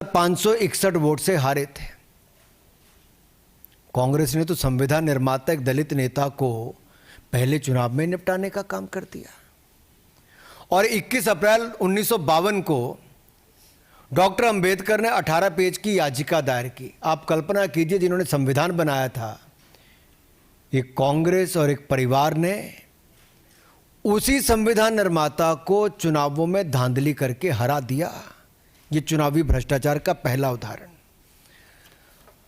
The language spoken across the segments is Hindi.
561 वोट से हारे थे। कांग्रेस ने तो संविधान निर्माता एक दलित नेता को पहले चुनाव में निपटाने का काम कर दिया और 21 अप्रैल 1952 को डॉक्टर अंबेडकर ने 18 पेज की याचिका दायर की। आप कल्पना कीजिए, जिन्होंने संविधान बनाया था, एक कांग्रेस और एक परिवार ने उसी संविधान निर्माता को चुनावों में धांधली करके हरा दिया। ये चुनावी भ्रष्टाचार का पहला उदाहरण।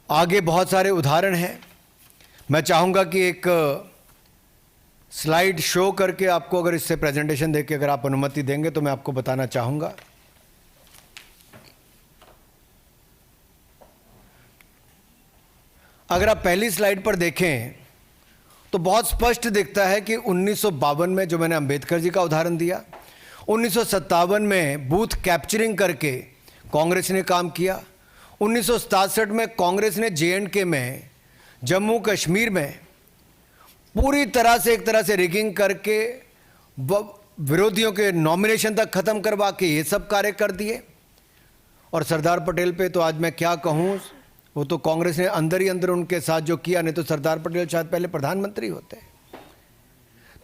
आगे बहुत सारे उदाहरण हैं। मैं चाहूंगा कि एक स्लाइड शो करके आपको, अगर इससे प्रेजेंटेशन देके अगर आप अनुमति देंगे तो मैं आपको बताना चाहूंगा। अगर आप पहली स्लाइड पर देखें तो बहुत स्पष्ट दिखता है कि 1952 में, जो मैंने अंबेडकर जी का उदाहरण दिया, 1957 में बूथ कैप्चरिंग करके कांग्रेस ने काम किया। 1967 में कांग्रेस ने J&K में, जम्मू कश्मीर में पूरी तरह से, एक तरह से रिगिंग करके विरोधियों के नॉमिनेशन तक खत्म करवा के ये सब कार्य कर दिए। और सरदार पटेल पे तो आज मैं क्या कहूँ, वो तो कांग्रेस ने अंदर ही अंदर उनके साथ जो किया, नहीं तो सरदार पटेल शायद पहले प्रधानमंत्री होते।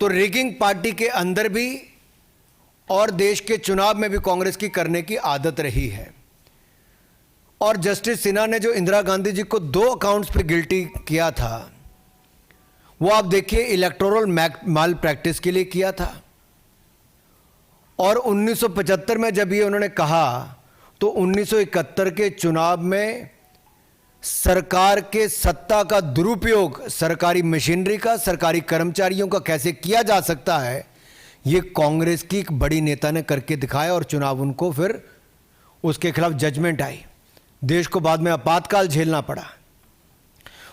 तो रिगिंग पार्टी के अंदर भी और देश के चुनाव में भी कांग्रेस की करने की आदत रही है। और जस्टिस सिन्हा ने जो इंदिरा गांधी जी को 2 अकाउंट्स पे गिल्टी किया था, वो आप देखिए इलेक्टोरल माल प्रैक्टिस के लिए किया था। और 1975 में जब ये उन्होंने कहा, तो 1971 के चुनाव में सरकार के सत्ता का दुरुपयोग सरकारी मशीनरी का, सरकारी कर्मचारियों का कैसे किया जा सकता है, ये कांग्रेस की एक बड़ी नेता ने करके दिखाया। और चुनाव उनको फिर उसके खिलाफ जजमेंट आई। देश को बाद में आपातकाल झेलना पड़ा।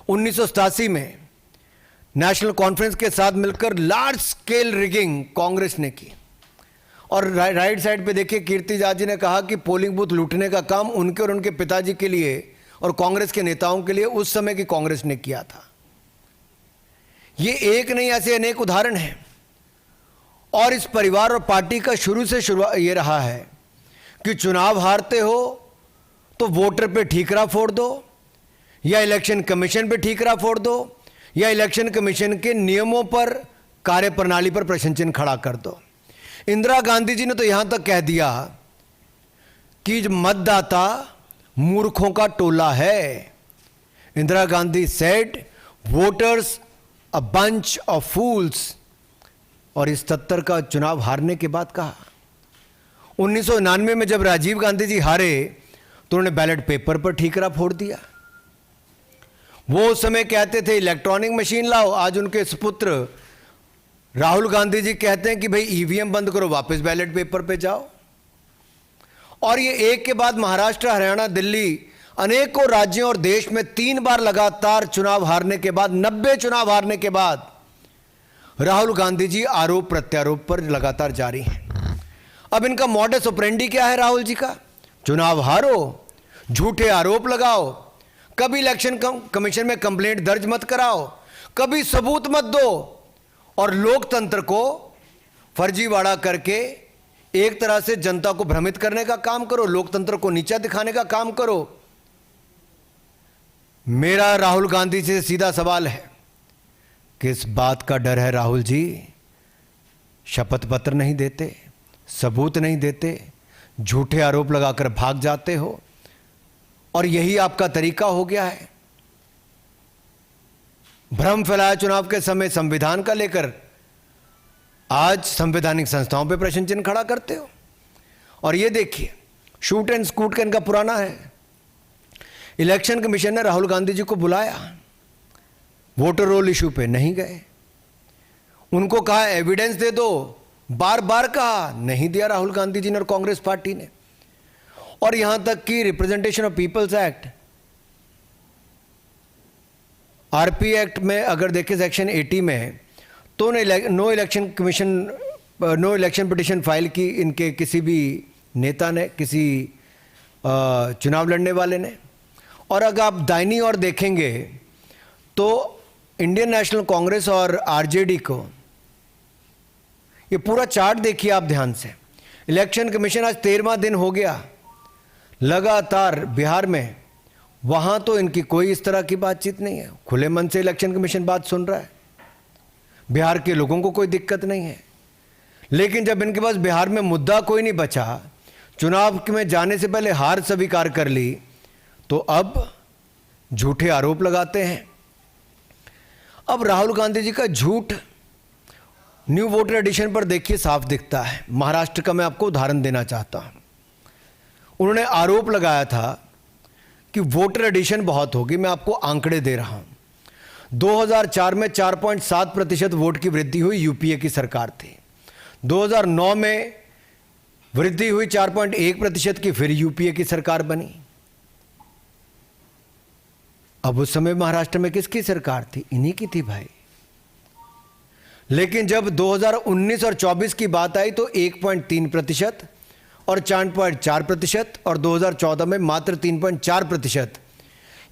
1987 में नेशनल कॉन्फ्रेंस के साथ मिलकर लार्ज स्केल रिगिंग कांग्रेस ने की। और राइट साइड पे देखिए, कीर्ति जाट जी ने कहा कि पोलिंग बूथ लूटने का काम उनके और उनके पिताजी के लिए और कांग्रेस के नेताओं के लिए उस समय की कांग्रेस ने किया था। ये एक नहीं, ऐसे अनेक उदाहरण हैं। और इस परिवार और पार्टी का शुरू से शुरुआत ये रहा है कि चुनाव हारते हो तो वोटर पे ठीकरा फोड़ दो, या इलेक्शन कमीशन पे ठीकरा फोड़ दो, या इलेक्शन कमीशन के नियमों पर, कार्यप्रणाली पर प्रश्न चिन्ह खड़ा कर दो। इंदिरा गांधी जी ने तो यहां तक कह दिया कि मतदाता मूर्खों का टोला है। Indira Gandhi said voters a bunch of fools. और इस 77 का चुनाव हारने के बाद कहा। 1999 में जब राजीव गांधी जी हारे तो उन्होंने बैलेट पेपर पर ठीकरा फोड़ दिया। वो उस समय कहते थे इलेक्ट्रॉनिक मशीन लाओ, आज उनके सुपुत्र राहुल गांधी जी कहते हैं कि भाई ईवीएम बंद करो, वापस बैलेट पेपर पे जाओ। और ये एक के बाद महाराष्ट्र, हरियाणा, दिल्ली, अनेकों राज्यों और देश में 3 बार लगातार चुनाव हारने के बाद, 90 चुनाव हारने के बाद राहुल गांधी जी आरोप प्रत्यारोप पर लगातार जारी हैं। अब इनका मॉडस ऑपरेंडी क्या है राहुल जी का? चुनाव हारो, झूठे आरोप लगाओ, कभी इलेक्शन कमीशन में कंप्लेंट दर्ज मत कराओ, कभी सबूत मत दो, और लोकतंत्र को फर्जीवाड़ा करके एक तरह से जनता को भ्रमित करने का काम करो, लोकतंत्र को नीचा दिखाने का काम करो। मेरा राहुल गांधी से सीधा सवाल है, किस बात का डर है राहुल जी? शपथ पत्र नहीं देते, सबूत नहीं देते, झूठे आरोप लगाकर भाग जाते हो, और यही आपका तरीका हो गया है। भ्रम फैलाया चुनाव के समय संविधान का लेकर, आज संवैधानिक संस्थाओं पे प्रश्न चिन्ह खड़ा करते हो। और ये देखिए, शूट एंड स्कूट का इनका पुराना है। इलेक्शन कमीशन ने राहुल गांधी जी को बुलाया, वोटर रोल इशू पे नहीं गए। उनको कहा एविडेंस दे दो, बार बार कहा, नहीं दिया राहुल गांधी जी ने और कांग्रेस पार्टी ने। और यहां तक कि representation of peoples act, RP act में अगर देखें सेक्शन 80 में, तो नो इलेक्शन पिटिशन फाइल की इनके किसी भी नेता ने, किसी चुनाव लड़ने वाले ने। और अगर आप दाहिनी ओर देखेंगे तो इंडियन नेशनल कांग्रेस और आरजेडी को, ये पूरा चार्ट देखिए आप ध्यान से। इलेक्शन कमीशन आज 13वां दिन हो गया, लगातार बिहार में, वहां तो इनकी कोई इस तरह की बातचीत नहीं है। खुले मन से इलेक्शन कमीशन बात सुन रहा है, बिहार के लोगों को कोई दिक्कत नहीं है। लेकिन जब इनके पास बिहार में मुद्दा कोई नहीं बचा, चुनाव में जाने से पहले हार स्वीकार कर ली, तो अब झूठे आरोप लगाते हैं। अब राहुल गांधी जी का झूठ न्यू वोटर एडिशन पर देखिए साफ दिखता है। महाराष्ट्र का मैं आपको उदाहरण देना चाहता हूं। उन्होंने आरोप लगाया था कि वोटर एडिशन बहुत होगी। मैं आपको आंकड़े दे रहा हूं। 2004 में 4.7% वोट की वृद्धि हुई, यूपीए की सरकार थी। 2009 में वृद्धि हुई 4.1% की, फिर यूपीए की सरकार बनी। अब उस समय महाराष्ट्र में किसकी सरकार थी? इन्हीं की थी भाई। लेकिन जब 2019 और 24 की बात आई तो 1.3% और 4.4% और 2014 में मात्र 3.4%।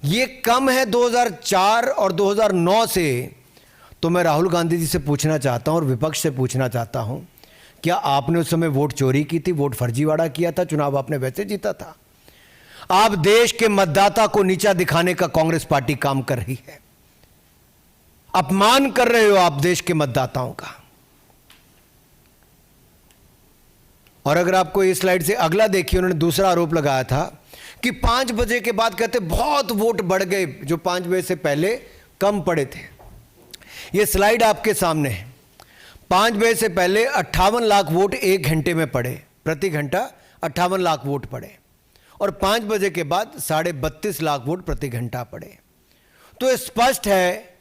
ये कम है 2004 और 2009 से। तो मैं राहुल गांधी जी से पूछना चाहता हूं और विपक्ष से पूछना चाहता हूं, क्या आपने उस समय वोट चोरी की थी, वोट फर्जीवाड़ा किया था? चुनाव आपने वैसे जीता था। आप देश के मतदाता को नीचा दिखाने का कांग्रेस पार्टी काम कर रही है। अपमान कर रहे हो आप देश के मतदाताओं का। और अगर आपको इस स्लाइड से अगला देखिए, उन्होंने दूसरा आरोप लगाया था कि 5 बजे के बाद कहते बहुत वोट बढ़ गए, जो 5 बजे से पहले कम पड़े थे। यह स्लाइड आपके सामने है। 5 बजे से पहले 58 लाख वोट 1 घंटे में पड़े, प्रति घंटा 58 लाख वोट पड़े, और 5 बजे के बाद 32.5 लाख वोट प्रति घंटा पड़े। तो स्पष्ट है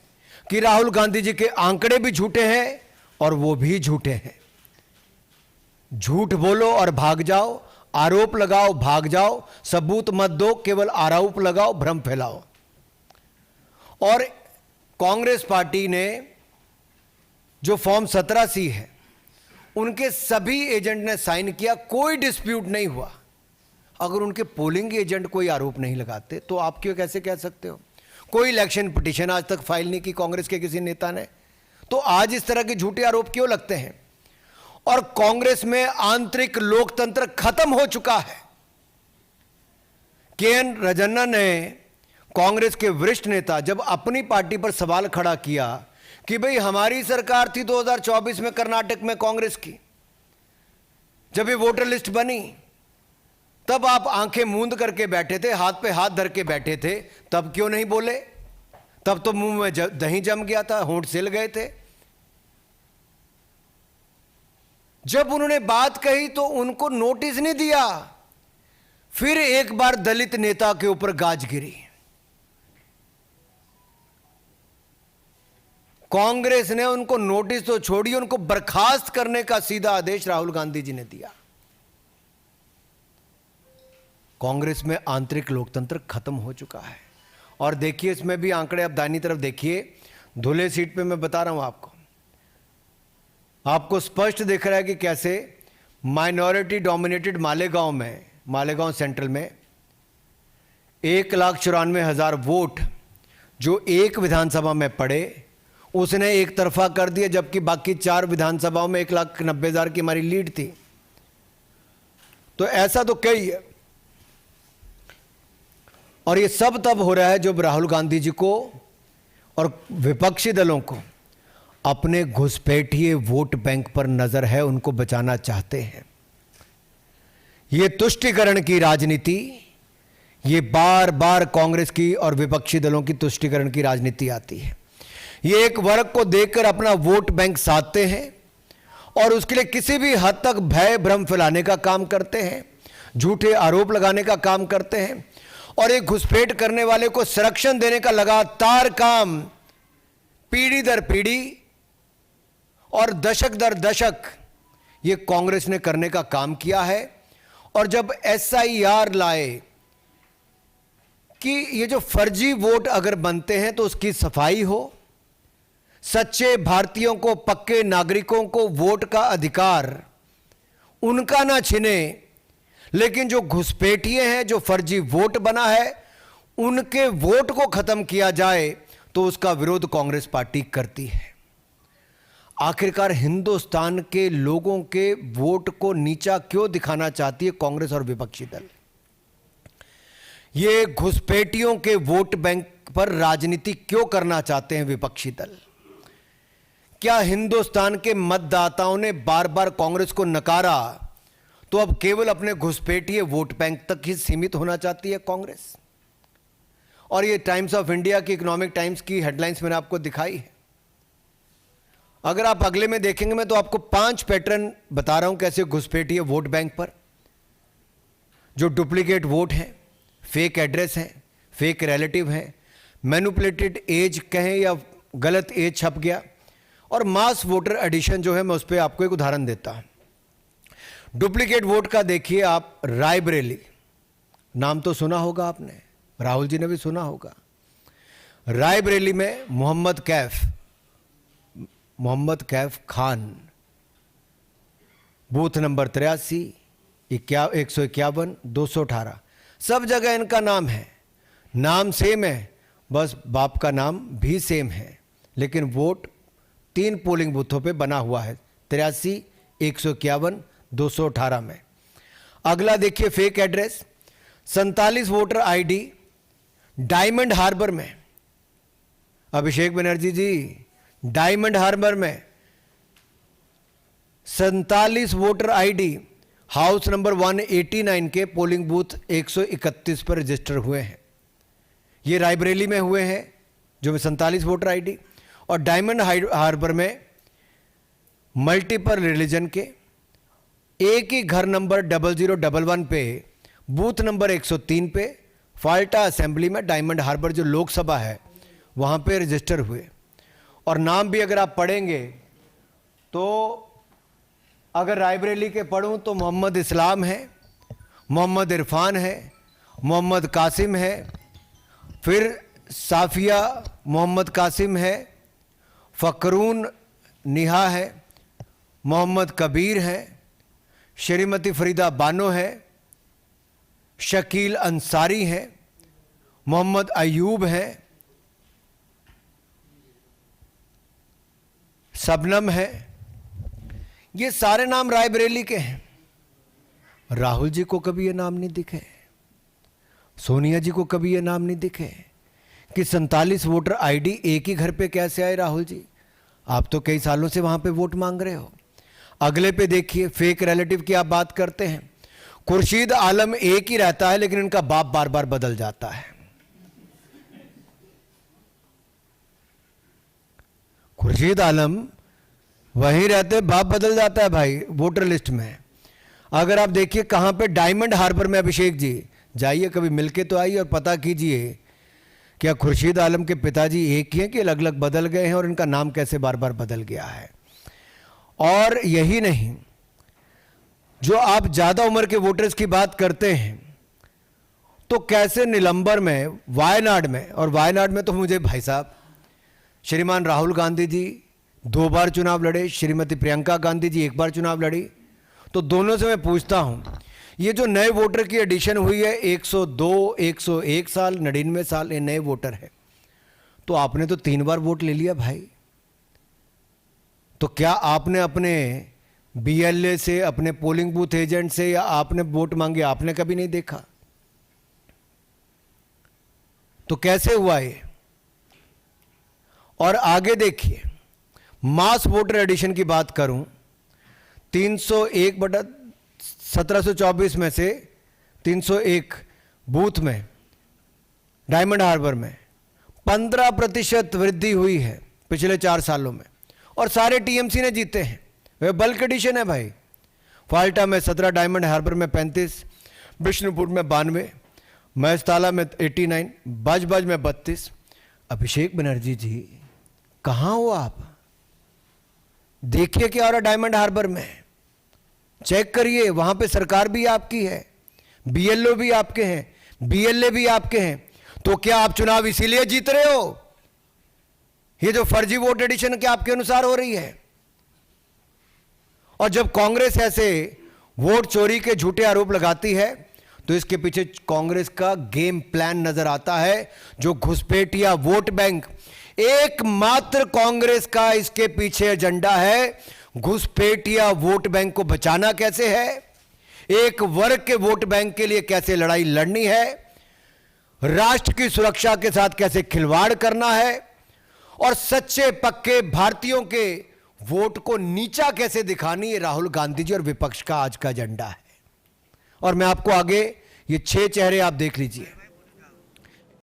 कि राहुल गांधी जी के आंकड़े भी झूठे हैं और वो भी झूठे हैं। झूठ बोलो और भाग जाओ, आरोप लगाओ भाग जाओ, सबूत मत दो, केवल आरोप लगाओ, भ्रम फैलाओ। और कांग्रेस पार्टी ने जो फॉर्म 17C है, उनके सभी एजेंट ने साइन किया, कोई डिस्प्यूट नहीं हुआ। अगर उनके पोलिंग एजेंट कोई आरोप नहीं लगाते तो आप क्यों कैसे कह सकते हो? कोई इलेक्शन पिटीशन आज तक फाइल नहीं की कांग्रेस के किसी नेता ने, तो आज इस तरह के झूठे आरोप क्यों लगते हैं? और कांग्रेस में आंतरिक लोकतंत्र खत्म हो चुका है। के.एन. राजन्ना ने, कांग्रेस के वरिष्ठ नेता, जब अपनी पार्टी पर सवाल खड़ा किया कि भाई हमारी सरकार थी 2024 में कर्नाटक में कांग्रेस की, जब ये वोटर लिस्ट बनी, तब आप आंखें मूंद करके बैठे थे, हाथ पे हाथ धर के बैठे थे, तब क्यों नहीं बोले? तब तो मुंह में दही जम गया था, होंठ सिल गए थे। जब उन्होंने बात कही तो उनको नोटिस नहीं दिया। फिर एक बार दलित नेता के ऊपर गाज गिरी। कांग्रेस ने उनको नोटिस तो छोड़ी, उनको बर्खास्त करने का सीधा आदेश राहुल गांधी जी ने दिया। कांग्रेस में आंतरिक लोकतंत्र खत्म हो चुका है। और देखिए इसमें भी आंकड़े, आप दाहिनी तरफ देखिए, धुले सीट पे मैं बता रहा हूं आपको स्पष्ट दिख रहा है कि कैसे माइनॉरिटी डोमिनेटेड मालेगांव में, मालेगांव सेंट्रल में 1,94,000 वोट जो एक विधानसभा में पड़े, उसने एक तरफा कर दिया, जबकि बाकी 4 विधानसभाओं में 1,90,000 की हमारी लीड थी। तो ऐसा तो कई है। और ये सब तब हो रहा है जब राहुल गांधी जी को और विपक्षी दलों को अपने घुसपैठिए वोट बैंक पर नजर है, उनको बचाना चाहते हैं। ये तुष्टीकरण की राजनीति, ये बार बार कांग्रेस की और विपक्षी दलों की तुष्टीकरण की राजनीति आती है। ये एक वर्ग को देखकर अपना वोट बैंक साधते हैं और उसके लिए किसी भी हद तक भय भ्रम फैलाने का काम करते हैं, झूठे आरोप लगाने का काम करते हैं, और एक घुसपैठ करने वाले को संरक्षण देने का लगातार काम पीढ़ी दर पीढ़ी और दशक दर दशक ये कांग्रेस ने करने का काम किया है। और जब SIR लाए कि ये जो फर्जी वोट अगर बनते हैं तो उसकी सफाई हो, सच्चे भारतीयों को, पक्के नागरिकों को वोट का अधिकार उनका ना छिने, लेकिन जो घुसपैठिए हैं, जो फर्जी वोट बना है, उनके वोट को खत्म किया जाए, तो उसका विरोध कांग्रेस पार्टी करती है। आखिरकार हिंदुस्तान के लोगों के वोट को नीचा क्यों दिखाना चाहती है कांग्रेस और विपक्षी दल? ये घुसपैठियों के वोट बैंक पर राजनीति क्यों करना चाहते हैं विपक्षी दल? क्या हिंदुस्तान के मतदाताओं ने बार बार कांग्रेस को नकारा तो अब केवल अपने घुसपैठिए वोट बैंक तक ही सीमित होना चाहती है कांग्रेस? और ये टाइम्स ऑफ इंडिया की, इकोनॉमिक टाइम्स की हेडलाइंस मैंने आपको दिखाई है। अगर आप अगले में देखेंगे, मैं तो आपको 5 पैटर्न बता रहा हूं कैसे घुसपैठिए वोट बैंक पर जो डुप्लीकेट वोट हैं, फेक एड्रेस हैं, फेक रिलेटिव हैं, मैनिपुलेटेड एज कहें या गलत एज छप गया, और मास वोटर एडिशन जो है, मैं उस पर आपको एक उदाहरण देता हूं। डुप्लीकेट वोट का देखिए आप, रायबरेली नाम तो सुना होगा आपने, राहुल जी ने भी सुना होगा। रायबरेली में मोहम्मद कैफ खान, बूथ नंबर 83, 151, 218, सब जगह इनका नाम है, नाम सेम है, बस बाप का नाम भी सेम है, लेकिन वोट 3 पोलिंग बूथों पे बना हुआ है, 83, 151, 218 में। अगला देखिए fake address, 47 voter ID Diamond Harbour में। अभिषेक बनर्जी जी, डायमंड हार्बर में 47 वोटर आईडी हाउस नंबर 189 के पोलिंग बूथ 131 पर रजिस्टर हुए हैं। ये रायबरेली में हुए हैं जो 47 वोटर आईडी, और डायमंड हार्बर में मल्टीपल रिलीजन के एक ही घर नंबर 0011 पे बूथ नंबर 103 पे फाल्टा असेंबली में डायमंड हार्बर जो लोकसभा है वहाँ पे रजिस्टर हुए। और नाम भी अगर आप पढ़ेंगे तो अगर रायबरेली के पढ़ूं तो मोहम्मद इस्लाम है, मोहम्मद इरफान है, मोहम्मद कासिम है, फिर साफिया मोहम्मद कासिम है, फ़करून निहा है, मोहम्मद कबीर है, श्रीमती फरीदा बानो है, शकील अंसारी है, मोहम्मद अयूब है, सबनम है। ये सारे नाम रायबरेली के हैं। राहुल जी को कभी ये नाम नहीं दिखे, सोनिया जी को कभी ये नाम नहीं दिखे कि 47 वोटर आईडी एक ही घर पे कैसे आए? राहुल जी, आप तो कई सालों से वहां पे वोट मांग रहे हो। अगले पे देखिए, फेक रिलेटिव की आप बात करते हैं। खुर्शीद आलम एक ही रहता है लेकिन इनका बाप बार बार बदल जाता है। खुर्शीद आलम वहीं रहते, बाप बदल जाता है भाई वोटर लिस्ट में। अगर आप देखिए कहां पे, डायमंड हार्बर में। अभिषेक जी जाइए, कभी मिलके तो आइए और पता कीजिए क्या खुर्शीद आलम के पिताजी एक ही हैं कि अलग अलग बदल गए हैं, और इनका नाम कैसे बार बार बदल गया है। और यही नहीं, जो आप ज्यादा उम्र के वोटर्स की बात करते हैं तो कैसे निलंबर में, वायनाड में, और वायनाड में तो मुझे भाई साहब श्रीमान राहुल गांधी जी 2 बार चुनाव लड़े, श्रीमती प्रियंका गांधी जी 1 बार चुनाव लड़ी। तो दोनों से मैं पूछता हूं, ये जो नए वोटर की एडिशन हुई है 102, 101 साल, 99 साल, ये नए वोटर है, तो आपने तो 3 बार वोट ले लिया भाई। तो क्या आपने अपने बीएलए से, अपने पोलिंग बूथ एजेंट से, या आपने वोट मांगे? आपने कभी नहीं देखा। तो कैसे हुआ ये? और आगे देखिए, मास वोटर एडिशन की बात करूं, 301/1724 में से 301 बूथ में डायमंड हार्बर में 15% वृद्धि हुई है पिछले 4 सालों में, और सारे टीएमसी ने जीते हैं। वे बल्क एडिशन है भाई। फाल्टा में 17, डायमंड हार्बर में 35, बिष्णुपुर में 92, महेशताला में 89, बाजबाज में 32। अभिषेक बनर्जी जी कहां हो आप? देखिए क्या हो रहा डायमंड हार्बर में, चेक करिए। वहां पे सरकार भी आपकी है, बीएलओ भी आपके हैं, बीएलए भी आपके हैं। तो क्या आप चुनाव इसीलिए जीत रहे हो? ये जो फर्जी वोट एडिशन क्या आपके अनुसार हो रही है? और जब कांग्रेस ऐसे वोट चोरी के झूठे आरोप लगाती है तो इसके पीछे कांग्रेस का गेम प्लान नजर आता है, जो घुसपैठिया वोट बैंक। एकमात्र कांग्रेस का इसके पीछे एजेंडा है घुसपैठिया वोट बैंक को बचाना कैसे है, एक वर्ग के वोट बैंक के लिए कैसे लड़ाई लड़नी है, राष्ट्र की सुरक्षा के साथ कैसे खिलवाड़ करना है और सच्चे पक्के भारतीयों के वोट को नीचा कैसे दिखानी, ये राहुल गांधी जी और विपक्ष का आज का एजेंडा है। और मैं आपको आगे ये 6 चेहरे आप देख लीजिए।